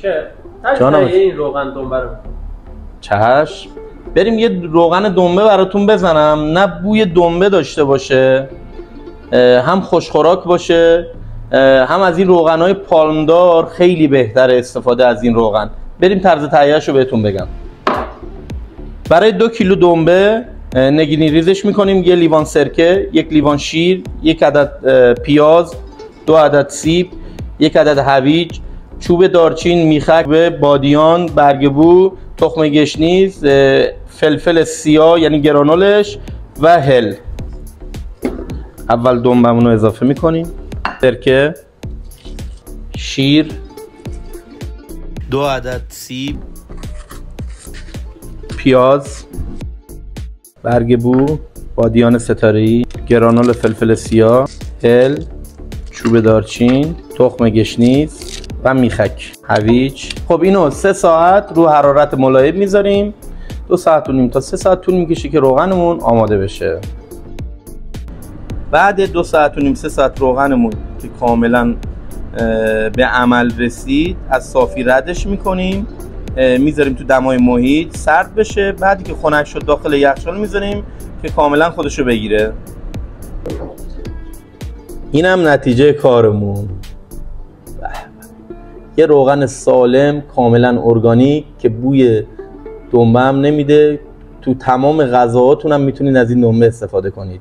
چه؟ تجربه این روغن دنبه رو چشم. بریم یه روغن دنبه براتون بزنم، نه بوی دنبه داشته باشه، هم خوشخوراک باشه، هم از این روغن‌های پالمدار خیلی بهتره استفاده از این روغن. بریم طرز تهیه‌اش رو بهتون بگم. برای 2 کیلو دنبه نگینی ریزش میکنیم. 1 لیوان سرکه، 1 لیوان شیر، 1 عدد پیاز، 2 عدد سیب، 1 عدد هویج، چوب دارچین، میخک، بادیان، برگ بو، تخم گشنیز، فلفل سیاه یعنی گرانولش و هل. اول دنبمون رو اضافه میکنیم. سرکه، شیر، 2 عدد سیب، پیاز، برگ بو، بادیان ستاره‌ای، گرانول فلفل سیاه، هل، چوب دارچین، تخم گشنیز و میخک، هویج. خب اینو 3 ساعت رو حرارت ملایم میذاریم. 2 ساعت و نیم تا 3 ساعت طول میکشه که روغنمون آماده بشه. بعد 2 ساعت و نیم 3 ساعت روغنمون که کاملا به عمل رسید، از صافی ردش میکنیم، میذاریم تو دمای محیط سرد بشه. بعدی که خنک شد داخل یخچال میذاریم که کاملا خودشو بگیره. اینم نتیجه کارمون. یه روغن سالم کاملا ارگانیک که بوی دنبه هم نمیده. تو تمام غذاهاتون هم میتونید از این دنبه استفاده کنید.